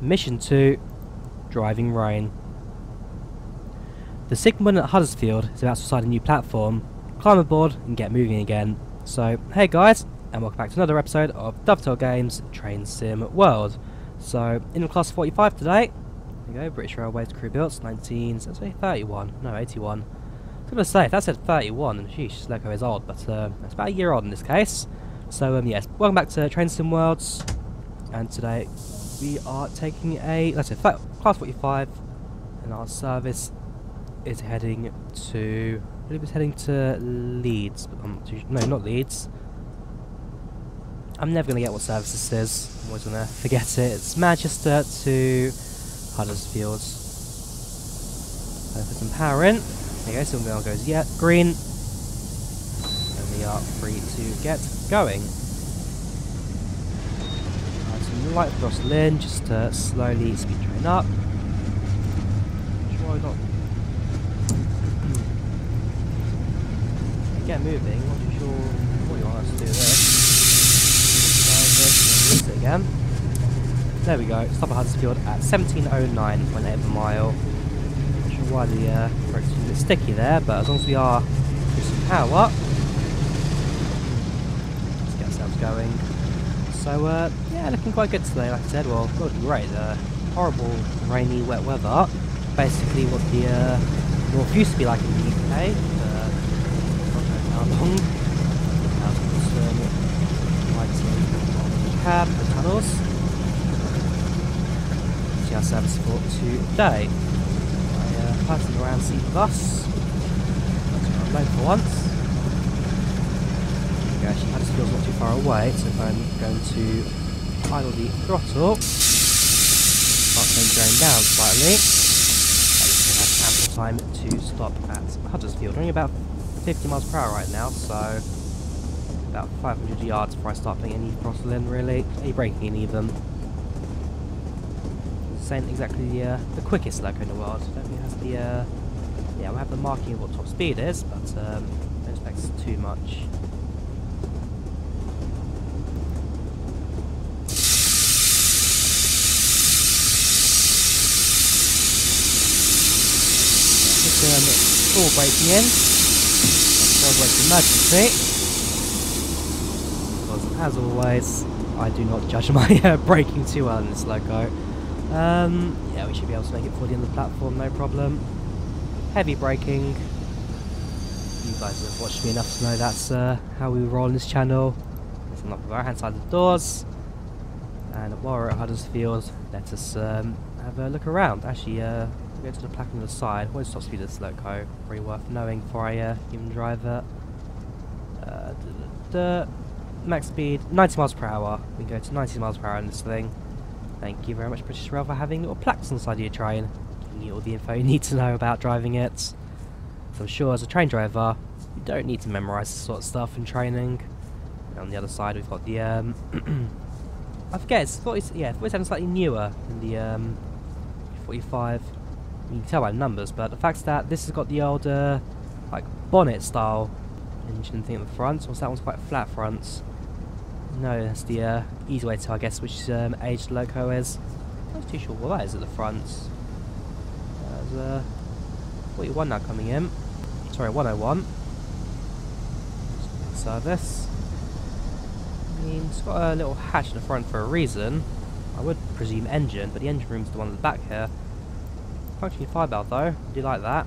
Mission 2, Driving Rain. The signal at Huddersfield is about to start a new platform. Climb aboard and get moving again. So, hey guys, and welcome back to another episode of Dovetail Games Train Sim World. So, in class 45 today, there we go, British Railways crew built, 31, no 81. I was going to say, if that said 31, and sheesh, this loco is old, but it's about a year old in this case. So, yes, welcome back to Train Sim Worlds, and today we are taking a, let's say, class 45, and our service is heading to, I believe it's heading to Leeds, but I'm not too, no, not Leeds. I'm never going to get what service this is, I'm always going to forget it. It's Manchester to Huddersfield. Put some power in. There you go, signal goes green, and we are free to get going. Some light throttle in, just to slowly speed train up. Try not get moving. I'm not too sure what you want us to do this. It again. There we go. Stop at Huddersfield at 1709.8 per mile. Not sure why the brakes are a bit sticky there, but as long as we are with some power, let's get ourselves going. So yeah, looking quite good today. Like I said, well, looking great. Horrible, rainy, wet weather. Basically, what the north used to be like in the UK. I don't know how long. Some lighting on the cab, the tunnels. See our service for today. My passing around seat bus. That's what I'm low for once. Actually, Huddersfield's not too far away, so if I'm going to idle the throttle, start going drain down slightly, at least I have ample time to stop at Huddersfield. Only about 50 miles per hour right now, so about 500 yards before I start putting any throttle in, really, any braking in even. This ain't exactly the quickest loco in the world. I don't think it has the, yeah, we'll have the marking of what top speed is, but don't expect too much. Full braking in, full brake emergency, because as always I do not judge my braking too well in this loco. Yeah, we should be able to make it for the end of the platform, no problem. Heavy braking, you guys have watched me enough to know that's how we roll on this channel. Let's unlock the right hand side of the doors, and while we're at Huddersfield, let us have a look around. Actually, go to the plaque on the side. What is top speed of this loco? Pretty worth knowing before I even drive it. Max speed 90 miles per hour. We can go to 90 miles per hour in this thing. Thank you very much, British Rail, for having little plaques on the side of your train, giving you all the info you need to know about driving it. So I'm sure as a train driver, you don't need to memorise this sort of stuff in training. And on the other side, we've got the I forget. It's 47 slightly newer than the 45. You can tell by the numbers, but the fact that this has got the older, like, bonnet style engine thing at the front, whilst that one's quite flat fronts. No, that's the easy way to tell, I guess, which age the loco is. I'm not too sure what that is at the front. There's 41 now coming in. Sorry, 101. Service. I mean, it's got a little hatch in the front for a reason. I would presume engine, but the engine room's the one at the back here. Functioning 5-valve though, I do like that.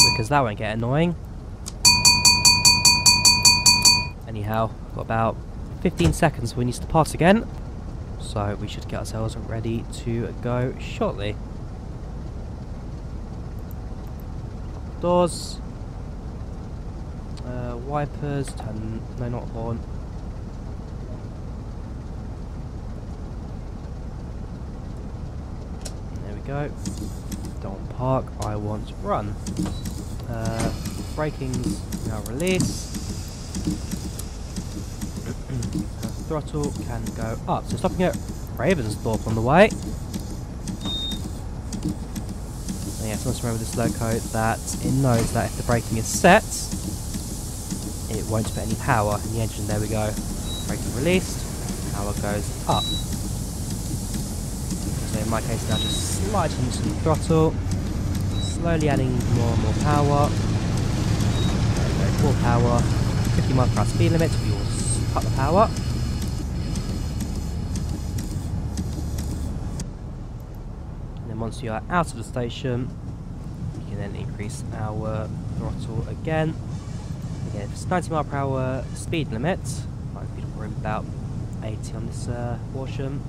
Because that won't get annoying. Anyhow, got about 15 seconds before we need to depart again. So we should get ourselves ready to go shortly. Doors. Wipers, turn, no, not horn. Go. Don't park, I want to run. Braking's now release. Throttle can go up. So stopping at Ravensthorpe on the way. And yes, I must remember this loco that it knows that if the braking is set, it won't put any power in the engine. There we go. brake is released, power goes up. So in my case now just sliding into the throttle, slowly adding more and more power. There we go, full power, 50 miles per hour speed limit, we will cut the power. And then once you are out of the station, you can then increase our throttle again. Again, if it's 90 mile per hour speed limit, line speed will be about 80 on this portion.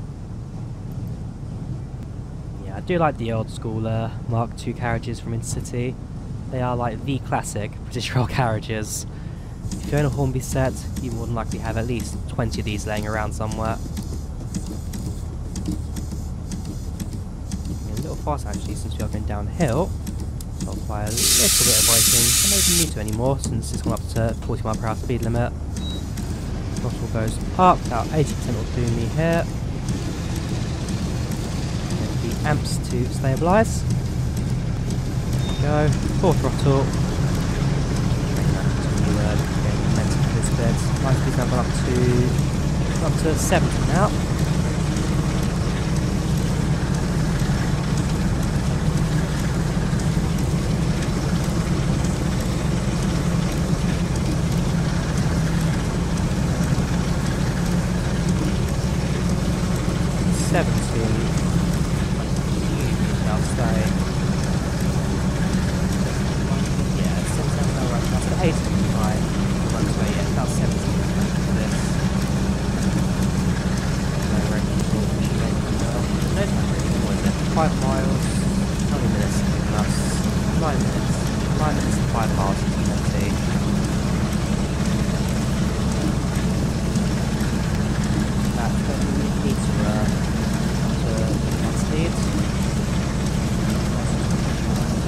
Yeah, I do like the old school Mark II carriages from Intercity. They are like the classic British Rail carriages. If you own a Hornby set, you more than likely have at least 20 of these laying around somewhere. Yeah, a little fast actually, since we are going downhill. So I'll apply a little bit of braking. I don't even need to anymore since it's gone up to 40 mile per hour speed limit. Throttle goes up, about 80% will do me here. Get the amps to stabilise. There we go, full throttle. Bring that to get momentum for this bit. Line speed's now gone up to 70 now.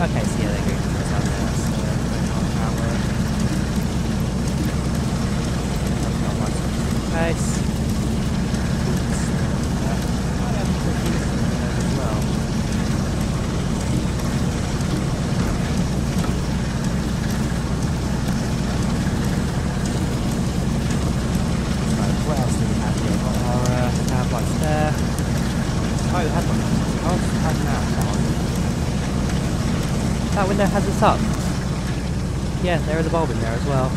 Okay, so yeah, they're going to press out there, that's power. Not much pace. I have to put these in there as well. So, what else do we have here? We've got our headlights there. Oh, the headlights. Oh, it's had now. That window has its up. Yeah, there is a bulb in there as well.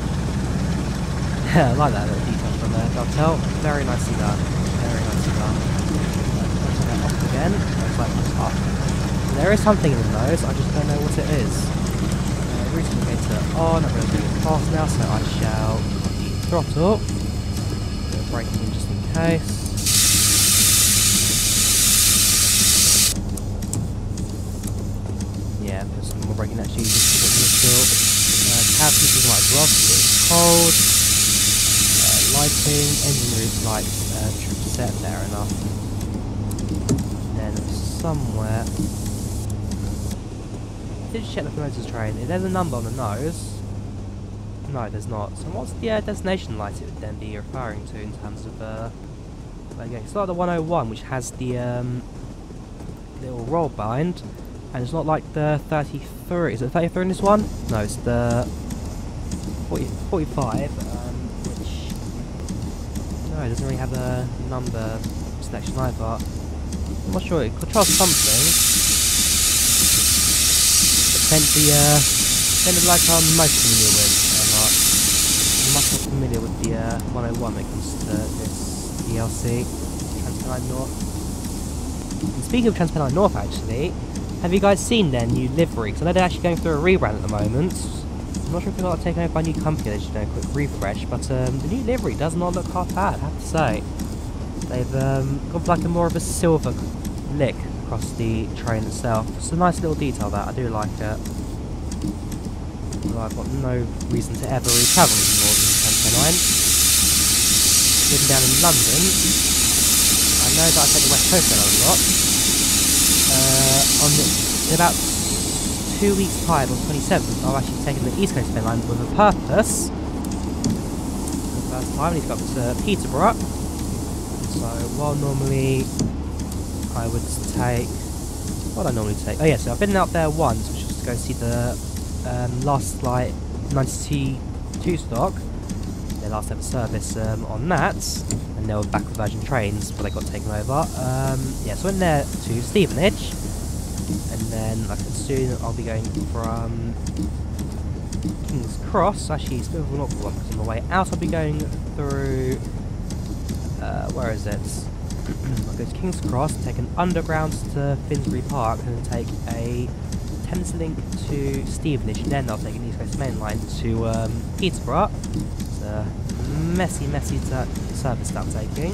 Yeah, I like that little detail from the dovetail. Very nicely done. Very nicely done. Turn that off again. Looks like it's up. There is something in the nose, I just don't know what it is. Route indicator on. I'm really doing fast now, so I shall put the throttle. Braking just in case. Yeah, put some more braking actually just to get the initial cab keeping lights well because it's cold. Lighting, engine room lights, trip set, fair enough. Then somewhere, did you check the promoter's train? If there's a number on the nose, no there's not. So what's the destination light it would then be referring to in terms of, again, it's like the 101 which has the little roll behind. And it's not like the 33, is it 33 in this one? No, it's the 45, which, no, it doesn't really have a number selection either. I'm not sure, it controls something. But then like I'm most familiar with, I'm much more familiar with the 101 when it comes to this DLC, Trans-Pennine North. And speaking of Trans-Pennine North actually, have you guys seen their new livery? Because I know they're actually going through a rebrand at the moment. I'm not sure if they're not taken over by a new company, they're just doing a quick refresh, but the new livery does not look half bad, I have to say. They've got like a more of a silver lick across the train itself. It's a nice little detail that, I do like it. Well, I've got no reason to ever really travel in Northern TransPennine. Living down in London, I know that I take the West Coast down a lot. In about 2 weeks' time, on the 27th, I've actually taken the East Coast Main Line with a purpose. For the first time, I need to go up to Peterborough. So, while normally I would take... What would I normally take? Oh yeah, so I've been out there once, which was to go see the last, like, 92 stock. their last ever service on that, and they were backward version trains before they got taken over. Yeah, so I went there to Stevenage, and then like soon I'll be going from King's Cross. Actually, it's a bit of an awkward one because on the way out I'll be going through, where is it? I'll go to King's Cross, take an underground to Finsbury Park, and then take a Thames link to Stevenage, and then I'll take an East Coast Main Line to Peterborough. It's a messy service that I'm taking.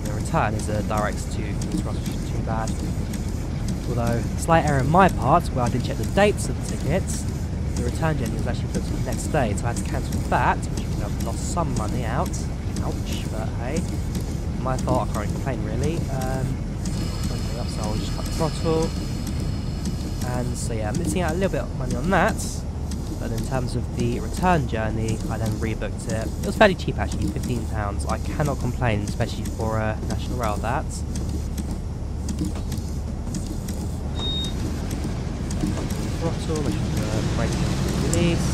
The return is a direct to King's Cross, which isn't too bad. Although, slight error on my part, where I didn't check the dates of the tickets, the return journey was actually booked for the next day, so I had to cancel that, which means I've lost some money out. Ouch, but hey, my fault, I can't complain really. So I'll just cut the throttle. And so yeah, I'm missing out a little bit of money on that, but in terms of the return journey, I then rebooked it. It was fairly cheap actually, £15. I cannot complain, especially for National Rail that. Throttle, which is brake release.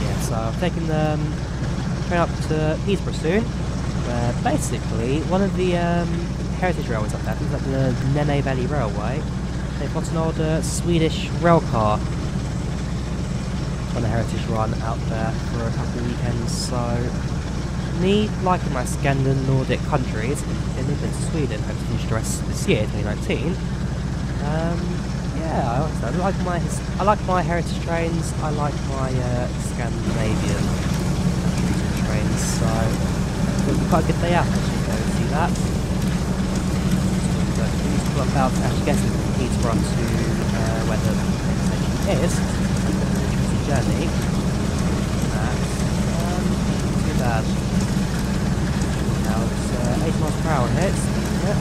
Yeah, so I've taken the train up to Peterborough soon, where basically one of the heritage railways up there, things like the Nene Valley Railway, they've got an old Swedish rail car on a heritage run out there for a couple of weekends. So me liking my Scandinavian Nordic countries, and been to Sweden, hope to finish the rest this year, 2019. Yeah, I like my heritage trains. I like my Scandinavian trains. So it'll be quite a good day out actually to go see that. But about actually getting from Peterborough to where the train station is. It's a journey. Not too bad. Now it's 80 miles per hour here, isn't it?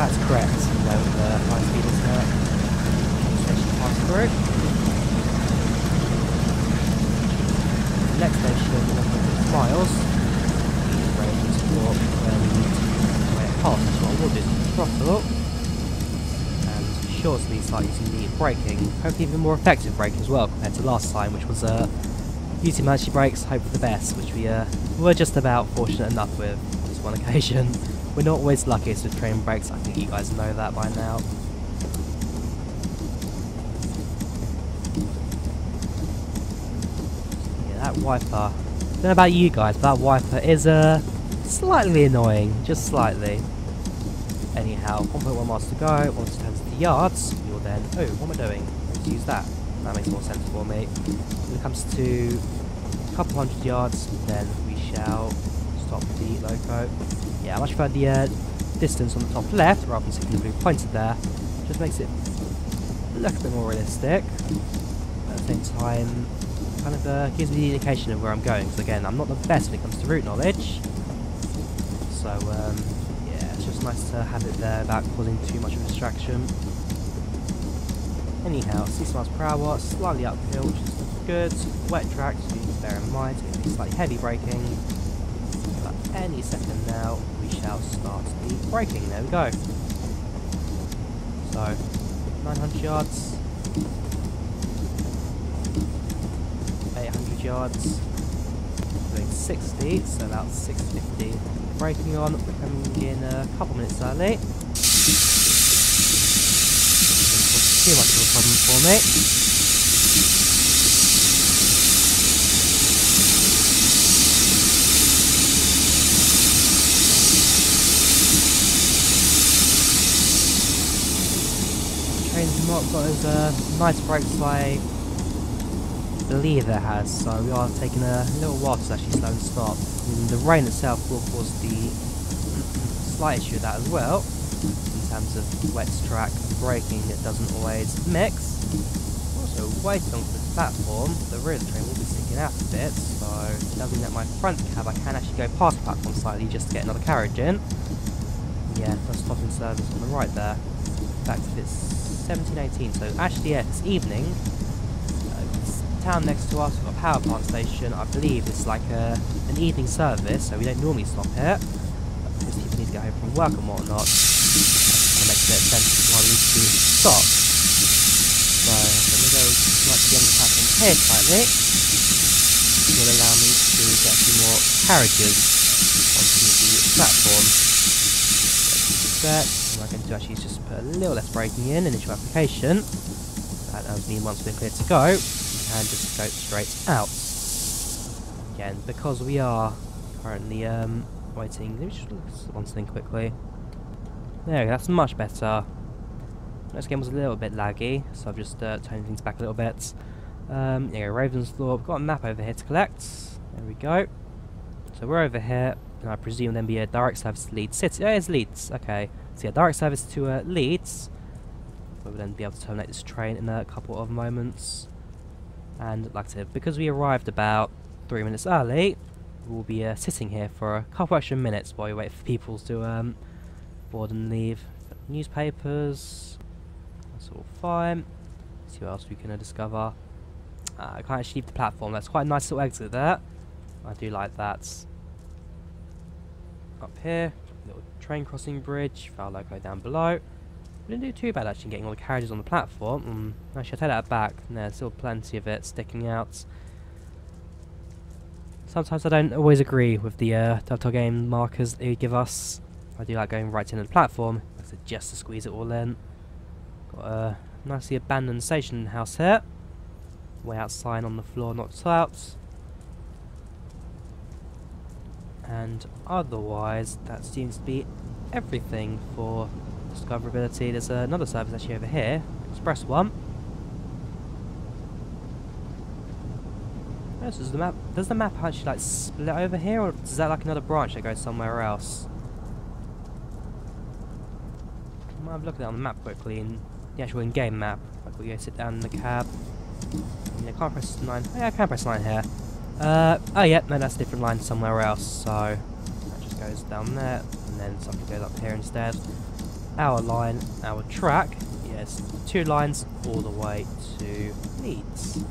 That's correct, you know, the high speed is station pass through. The next station, 1.6 miles, range for where we need to way it past. So what we'll do is throttle, and shortly start using the braking, hopefully even more effective braking as well compared to last time, which was using emergency brakes, hope for the best, which we were just about fortunate enough with this one occasion. We're not always luckiest with train brakes, I think you guys know that by now. Yeah, that wiper, I don't know about you guys, but that wiper is slightly annoying, just slightly. Anyhow, 1.1 miles to go, once it turns to the yards, you'll then, oh, what am I doing? Let's use that. That makes more sense for me. When it comes to a couple hundred yards, then we shall stop the loco. Yeah, I much prefer the distance on the top left rather than seeing the blue pointed there. Just makes it look a bit more realistic. At the same time, kind of gives me the indication of where I'm going. Because again, I'm not the best when it comes to route knowledge. So yeah, it's just nice to have it there without causing too much of a distraction. Anyhow, 60 miles per hour, slightly uphill, which is good. Wet track, so you need to bear in mind. It's going to be slightly heavy braking. But any second now, we shall start the braking. There we go. So, 900 yards. 800 yards. Doing 60, so about 650. Braking on, we're coming in a couple minutes early. Too much of a problem for me. The train's not got as nice brakes as I believe it has, so we are taking a little while to actually slow and stop. And the rain itself will cause the slight issue of that as well. In terms of wet track and braking, it doesn't always mix. Also, waiting onto the platform, the rear of the train will be sticking out a bit, so it doesn't mean that my front cab, I can actually go past the platform slightly just to get another carriage in. Yeah, that's stopping service on the right there. In fact, if it's 17:18, so actually, yeah, this evening, town next to us, we've got a power plant station. I believe it's like an evening service, so we don't normally stop here. But because people need to get home from work and whatnot, it makes a bit of sense why we need to stop. So I'm going to go slightly on the platform here slightly. This will allow me to get a few more carriages onto the platform. Set. What I'm going to do actually is just put a little less braking in, initial application. That allows me, once we're clear to go, and just go straight out. Again, because we are currently waiting. Let me just look at one thing quickly. There we go, that's much better. This game was a little bit laggy, so I've just toned things back a little bit. Yeah, Ravensthorpe. We've got a map over here to collect. There we go. So we're over here, and I presume then be a direct service to Leeds City. Yeah, it's Leeds. Okay. So yeah, direct service to Leeds. We'll then be able to terminate this train in a couple of moments. And like I said, because we arrived about 3 minutes early, we'll be sitting here for a couple extra minutes while we wait for people to board and leave. Newspapers. That's all fine. Let's see what else we can discover. I can't actually leave the platform. That's quite a nice little exit there. I do like that. Up here, little train crossing bridge. File logo down below. We didn't do too bad actually getting all the carriages on the platform. Actually, I take that back. There's still plenty of it sticking out. Sometimes I don't always agree with the Telltale game markers they give us. I do like going right into the platform, just to squeeze it all in. Got a nicely abandoned station house here. Way out sign on the floor knocked out. And otherwise, that seems to be everything for discoverability. There's another service actually over here, Express one. This is the map. Does the map actually like split over here, or is that like another branch that goes somewhere else? I might have looked at it on the map quickly, in the actual in-game map. Like we go sit down in the cab. I can't press 9. Oh, yeah, I can press 9 here. Oh yeah, no, that's a different line somewhere else. So that just goes down there, and then something goes up here instead. Our line, our track, yes, 2 lines all the way to Leeds.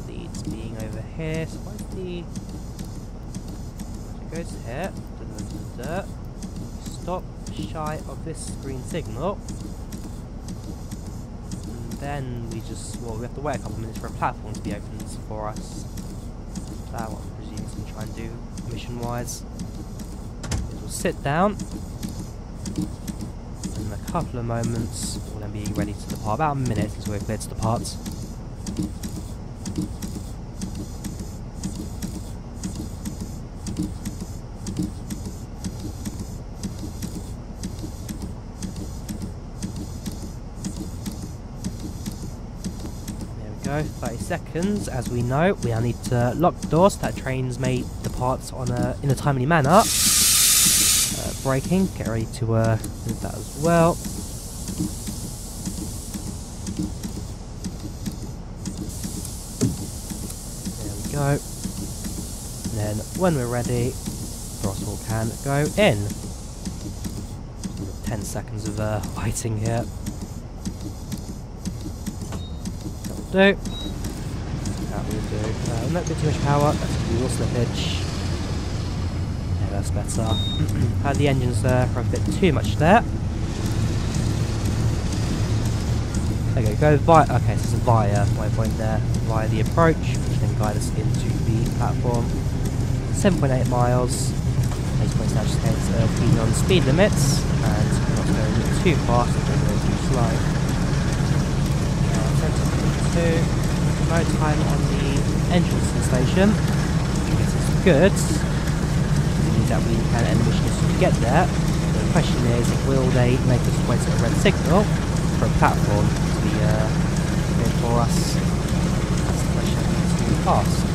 Leeds being over here. So where's the? It goes here. Stop shy of this green signal. Then we just, well, we have to wait a couple of minutes for a platform to be opened for us. That one, I presume, is going to try and do mission-wise. We'll sit down. And in a couple of moments, we'll then be ready to depart. About a minute since we're clear to depart. Go 30 seconds. As we know, we now need to lock the doors so that trains may depart on in a timely manner. Braking, get ready to do that as well. There we go. And then when we're ready, throttle can go in. 10 seconds of waiting here. Do. That will do. Not get too much power. That's wheel slippage. Yeah, that's better. Had the engines there for a bit too much there. There you go. Go via. Okay, so it's via waypoint there. Via the approach, which then guide us into the platform. 7.8 miles. Those points now just speeding on speed limits and not going too fast. Not going too slow. No time on the entrance to the station. I guess it's good. It means that we can end the mission as soon as we get there. The question is, will they make us wait at a red signal for a platform to be good for us? That's the question that needs to be asked.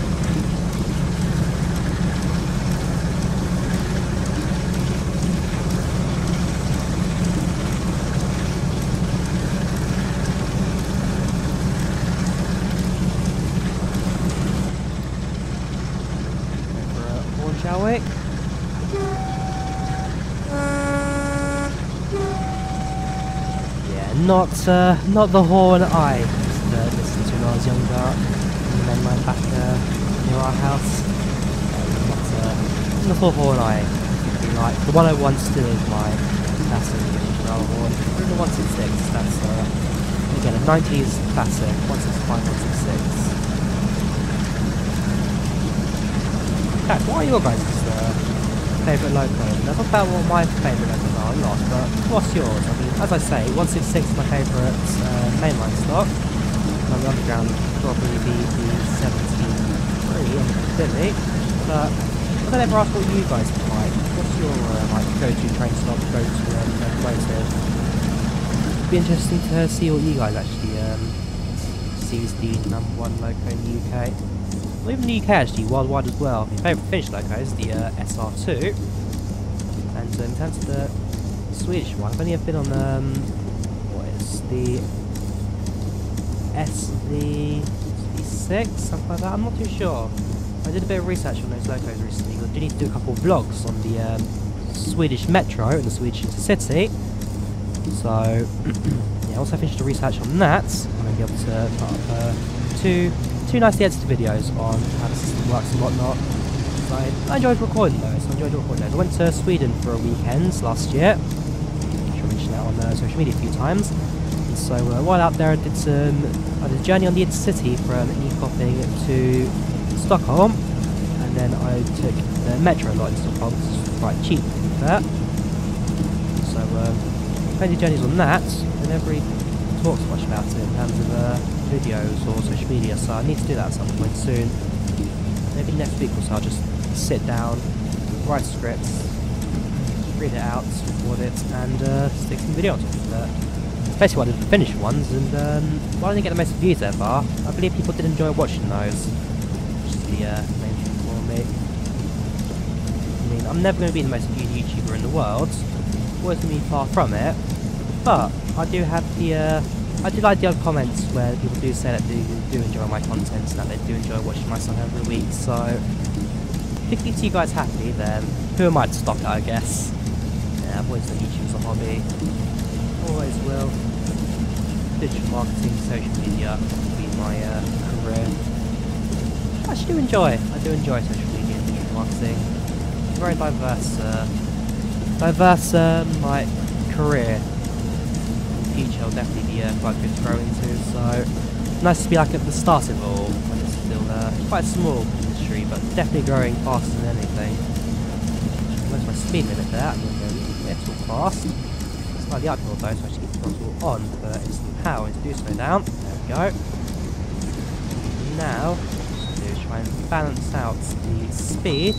Shall we? Yeah, not the horn I listen to I was younger, in the main line back near our house. But the 449, like the 101 still is my classic British rail horn. Even the 166, that's again a 90s classic, 165, 166. Kat, what are your guys' favourite locos? Now, talk about what my favourite locos are a lot, but what's yours? I mean, as I say, 166 is my favourite mainline stock. And the underground would probably be the 73 on the Billy. But I don't ever ask what you guys like. What's your like go-to train stock, go-to locomotive? It'd be interesting to see what you guys actually see as the #1 loco in the UK. Well, even the UK actually, worldwide as well. My favourite Finnish loco is the SR2. And in terms of the Swedish one, I've only ever been on what is the SV6, something like that. I'm not too sure. I did a bit of research on those locos recently. I do need to do a couple of vlogs on the Swedish Metro and the Swedish Intercity. So yeah, once I finish the research on that, I'm going to be able to put up two nicely edited videos on how the system works and whatnot. So I enjoyed recording those. I went to Sweden for a weekend last year. I should mention that on social media a few times. And so while out there, I did a journey on the Intercity from Nyköping to Stockholm, and then I took the metro line to Stockholm, which is quite cheap to be fair. So plenty of journeys on that. I never really talked so much about it in terms of videos or social media, so I need to do that at some point soon. Maybe next week or so I'll just sit down, write scripts, read it out, record it, and stick some video on top of it. Basically what I did the finished ones, and while I didn't get the most views ever, I believe people did enjoy watching those. Which is the main thing for me. I mean, I'm never going to be the most viewed YouTuber in the world, always going to be far from it, but I do have the I do like the odd comments where people do say that they do enjoy my content and that they do enjoy watching my stuff every week, so if it keeps you guys happy, then who am I to stop it, I guess. Yeah, I've always done YouTube as a hobby, always will. Digital marketing, social media will be my career. I actually do enjoy social media and digital marketing. It's a very diverse like career. Future will definitely be quite good to grow into, so nice to be like at the start of it all when it's still quite a small industry, but definitely growing faster than anything. Where's my speed limit there? I'm going a little fast. Slightly uphill though, so I should keep the throttle on for instant power to do slow down. There we go. Now, what do is try and balance out the speed.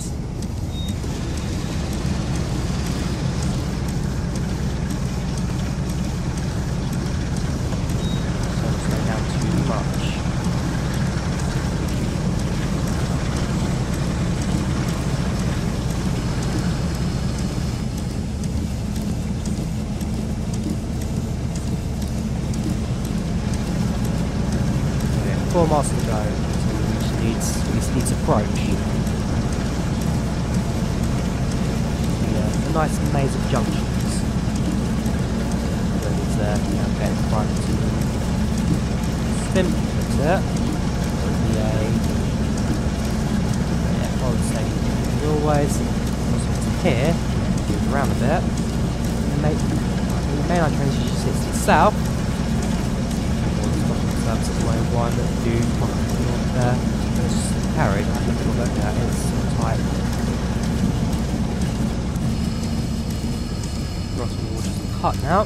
Four miles to go to reach Leeds approach. A nice maze of junctions. There's now get in front to Stimford. Follow the same as always. Also to here, move around a bit. And the mainline trains usually 60 south. Services 101 that do north there. This carriage, I have to look at it, is tight. Throttle will just cut now.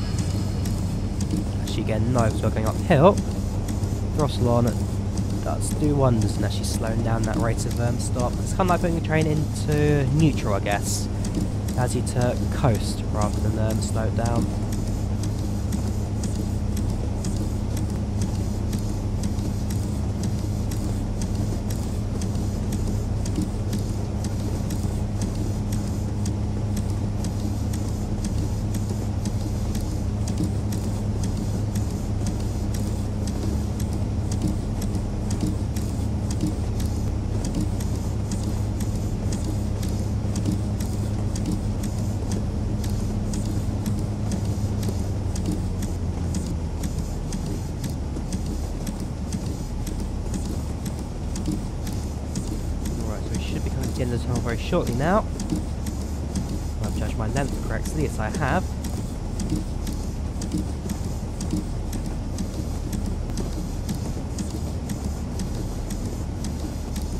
Actually again, no, because we're going uphill. Throttle on does do wonders and actually slowing down that rate of stop. It's kind of like putting the train into neutral, I guess. As you to coast rather than slow it down. the tunnel very shortly now. I've judged my length correctly, yes I have.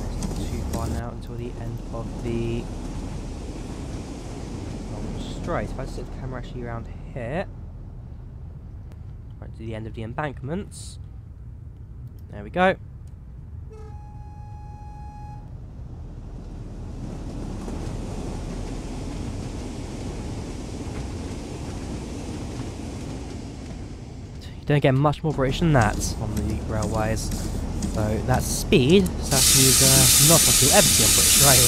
It's not too far now until the end of the long straight. If I set the camera actually around here, right to the end of the embankments. There we go. You don't get much more British than that on the railways. So that's speed, so that is not what you'll ever see on British Rail.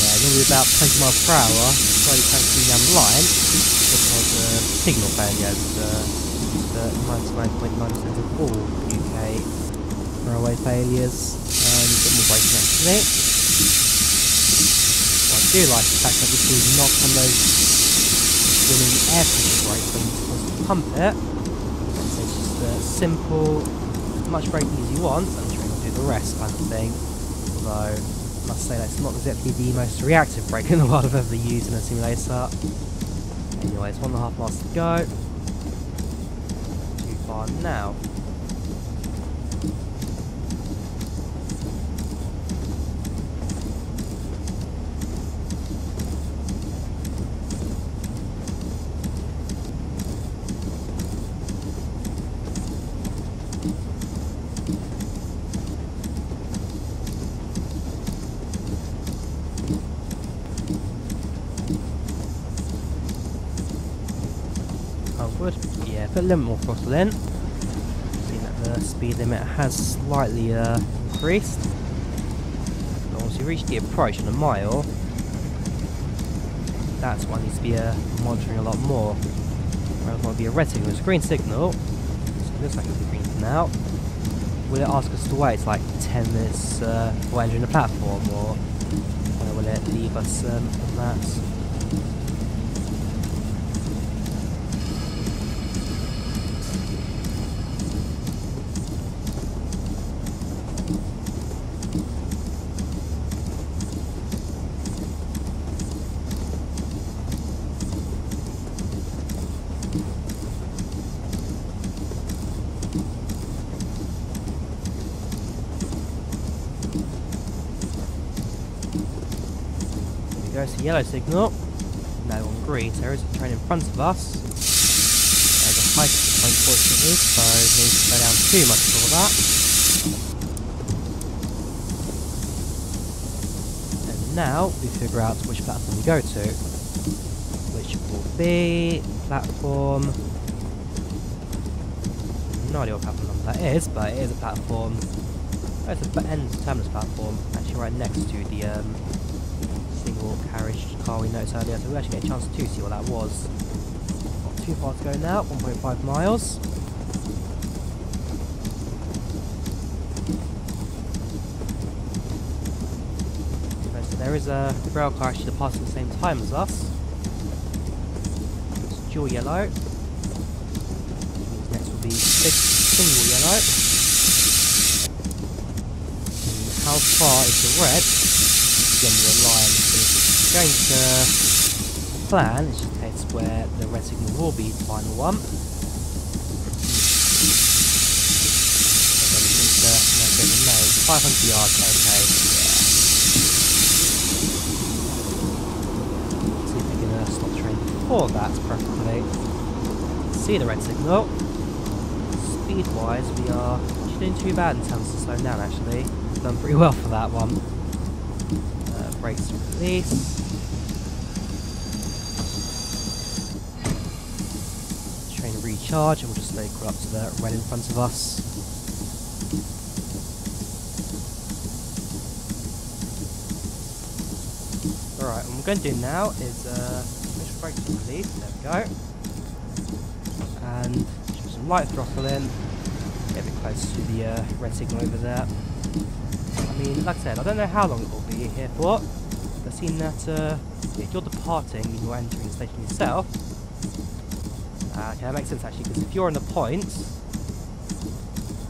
Yeah, normally about 20 miles per hour, slowly taking down the line because of signal failures. 99.9% of all UK railway failures, and a bit more braking actually. What I do like is the fact that this is not on those spinning air pressure brakes when you're supposed to pump it. So it's just simple, as much braking as you want, and the train will do the rest kind of thing. Although, I must say that's not exactly the most reactive brake in the world I've ever used in a simulator. Anyways, 1.5 miles to go. Too far now. Yeah, put a little more throttle in. See that the speed limit has slightly increased. But once you reach the approach in a mile, that's what needs to be monitoring a lot more. Whereas it might be a red signal, it's a green signal. So it looks like it's green for now. Will it ask us to wait like 10 minutes for entering the platform, or will it leave us on that? There's the yellow signal, now on green, so there is a train in front of us. There's a high point fortunately, so no need to slow down too much for that. And now we figure out which platform we go to, which will be platform, no idea what platform number that is, but it is a platform, it's an end terminus platform, actually right next to the single carriage car we noticed earlier, so we actually get a chance to see what that was. Not too far to go now, 1.5 miles. Okay, so there is a rail car actually passing at the same time as us. It's dual yellow. Which means next will be big single yellow. And how far is the red? Again, the line is going to plan, it's just a case where the red signal will be the final one. And then we need to no, 500 yards, okay. Yeah. See if we can stop the train before that, preferably. See the red signal. Speed wise, we are actually doing too bad in terms of slowing down actually. We've done pretty well for that one. Brakes release. Train recharge, and we'll just slowly crawl up to the red in front of us. Alright, what we're going to do now is switch brakes to release. There we go. And put some light throttle in. Get a bit close to the red signal over there. I mean, like I said, I don't know how long it will be here for. I've seen that if you're departing and you're entering the station yourself, okay, that makes sense actually, because if you're on the point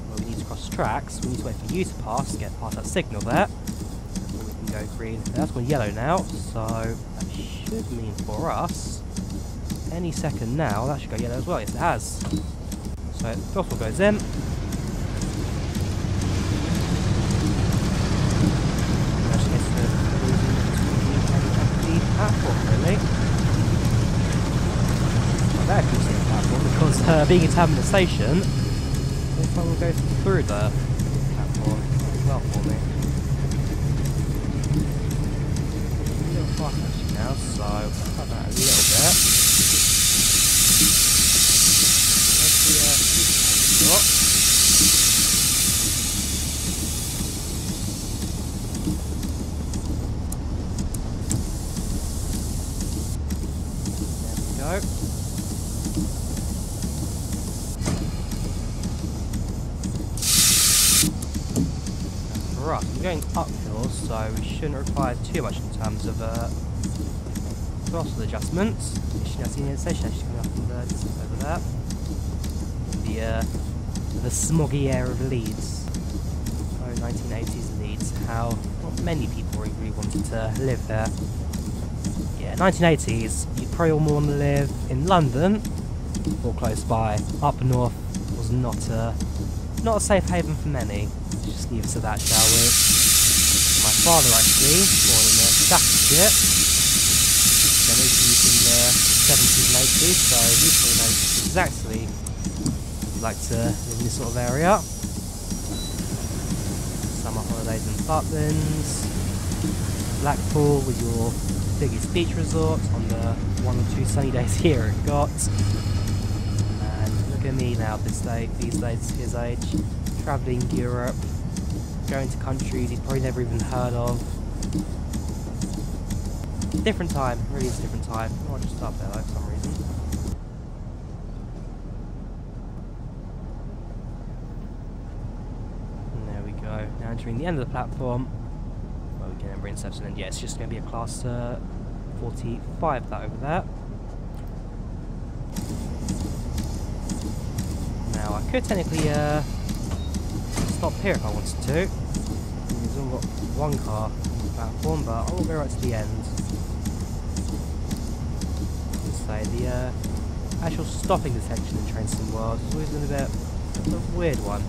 where we need to cross tracks, we need to wait for you to pass, get past that signal there, before we can go green. That's gone yellow now, so that should mean for us any second now that should go yellow as well. Yes, it has. So gospel goes in. Actually gets the platform really. Well, they're actually the platform because being a terminal station, this one will go through the platform as well for me. A little fast actually now, so I'll cut that a little bit. There we go. For us, we're going uphill, so we shouldn't require too much in terms of throttle adjustments. You should have seen the station actually coming up in the distance over there. The smoggy air of Leeds. Oh, 1980s Leeds. How not many people really wanted to live there. Yeah, 1980s. You'd probably all want to live in London or close by. Up north was not a safe haven for many. Let's just leave it to that, shall we? My father actually born in Staffordshire. Then he's in the 70s and 80s, so he probably knows exactly like to live in this sort of area. Summer holidays in Butlins, Blackpool was your biggest beach resort on the 1 or 2 sunny days here it got. And look at me now these days, his age, travelling Europe, going to countries he's probably never even heard of. Different time, really is a different time. Oh, I'll just stop there though for some reason. Now entering the end of the platform, well, we can enter interception, and yeah, it's just going to be a class 45 that over there. Now I could technically stop here if I wanted to. We've only got one car on the platform, but I will go right to the end. Let's say the actual stopping detection in Train-Sim World has always been a bit of a weird one.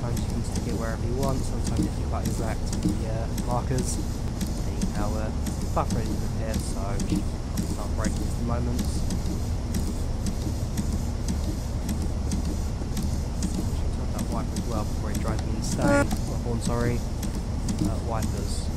Sometimes you can stick it wherever you want, sometimes you have to be quite exact with the markers. And you can have a buffer in here, so I'll start braking at the moment. Should have that wiper as well before it drives me insane. Not horn, sorry. Wipers.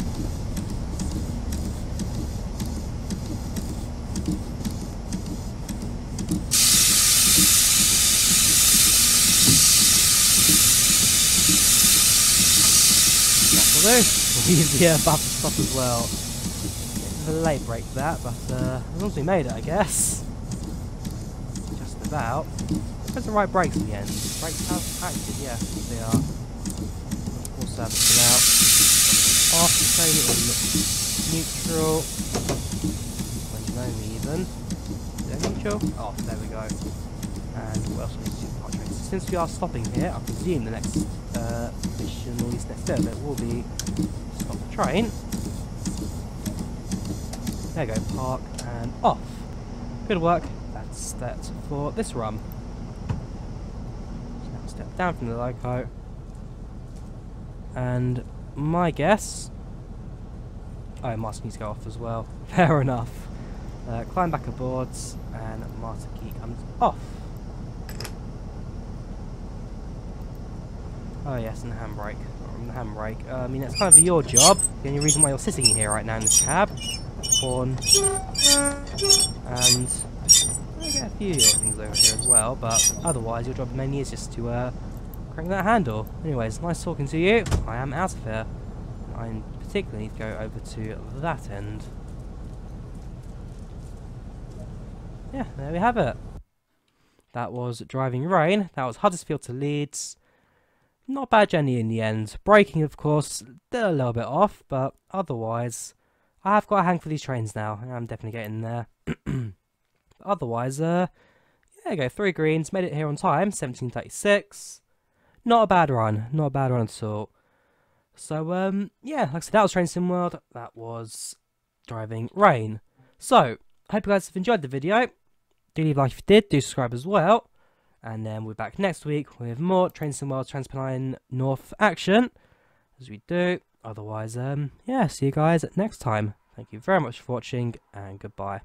We'll use the buffer stop as well. Bit of a late break that, but as long as we made it, I guess. Just about. There's the right brakes in the end. Brakes have acted, yeah, they are. All servicing out. Off, train it in neutral. When you know me even. Is it neutral? Off, there we go. And what else we need to do? Since we are stopping here, I presume the next mission, or at least next bit of it, will be stop the train. There you go, park and off. Good work. That's that for this run. So now step down from the loco. And my guess... oh, mask needs to go off as well. Fair enough. Climb back aboard, and master key comes off. Oh yes, and the handbrake. The handbrake. I mean, that's kind of your job. The only reason why you're sitting here right now in this cab. Horn. And I get a few little things over here as well, but otherwise your job mainly is just to crank that handle. Anyways, nice talking to you. I am out of here. I particularly need to go over to that end. Yeah, there we have it. That was Driving Rain. That was Huddersfield to Leeds. Not a bad journey in the end. Braking, of course, did a little bit off, but otherwise, I have got a hang for these trains now. I'm definitely getting there. Otherwise, yeah, go 3 greens, made it here on time, 17:36. Not a bad run, not a bad run at all. So yeah, like I said, that was Train Sim World. That was driving rain. So I hope you guys have enjoyed the video. Do leave a like if you did. Do subscribe as well. And then we're back next week with more Train Sim World Trans-Pennine North action, as we do. Otherwise, yeah, see you guys next time. Thank you very much for watching, and goodbye.